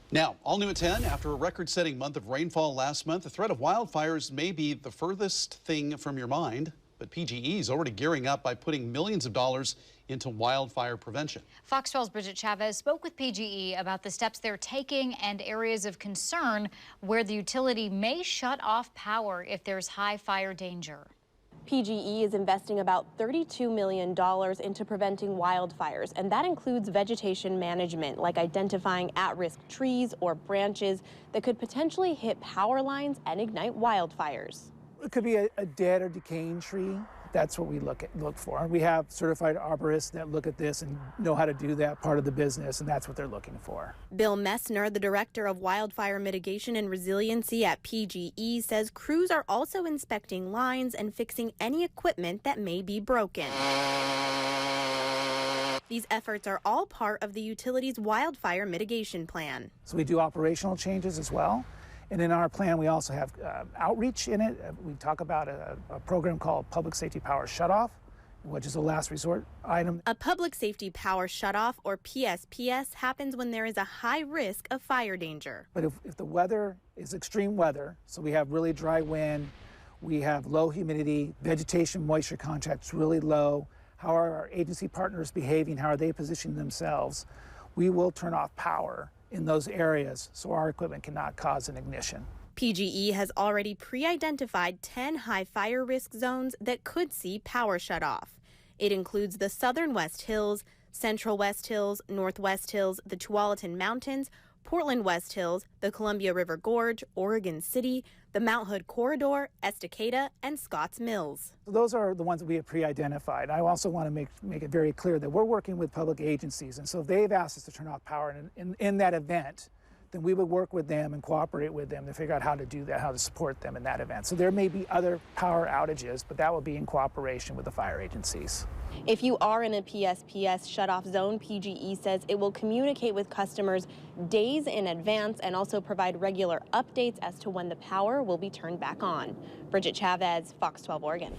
Now, all new at 10, after a record-setting month of rainfall last month, the threat of wildfires may be the furthest thing from your mind, but PGE is already gearing up by putting millions of dollars into wildfire prevention. Fox 12's Bridget Chavez spoke with PGE about the steps they're taking and areas of concern where the utility may shut off power if there's high fire danger. PGE is investing about $32 million into preventing wildfires, and that includes vegetation management, like identifying at-risk trees or branches that could potentially hit power lines and ignite wildfires. It could be a dead or decaying tree. That's what we look for. We have certified arborists that look at this and know how to do that part of the business, and that's what they're looking for. Bill Messner, the director of wildfire mitigation and resiliency at PGE, says crews are also inspecting lines and fixing any equipment that may be broken. These efforts are all part of the utility's wildfire mitigation plan. So we do operational changes as well. And in our plan, we also have outreach in it. We talk about a program called Public Safety Power Shutoff, which is a last resort item. A public safety power shutoff, or PSPS, happens when there is a high risk of fire danger. But if the weather is extreme weather, so we have really dry wind, we have low humidity, vegetation moisture content's really low, how are our agency partners behaving, how are they positioning themselves, we will turn off power in those areas so our equipment cannot cause an ignition. PGE has already pre-identified 10 high fire risk zones that could see power shut off. It includes the southern West Hills, central West Hills, northwest Hills, the Tualatin Mountains, Portland West Hills, the Columbia River Gorge, Oregon City, the Mount Hood Corridor, Estacada, and Scotts Mills. Those are the ones that we have pre-identified. I also want to make it very clear that we're working with public agencies, and so if they've asked us to turn off power in that event, then we would work with them and cooperate with them to figure out how to do that, how to support them in that event. So there may be other power outages, but that will be in cooperation with the fire agencies. If you are in a PSPS shutoff zone, PGE says it will communicate with customers days in advance and also provide regular updates as to when the power will be turned back on. Bridget Chavez, Fox 12 Oregon.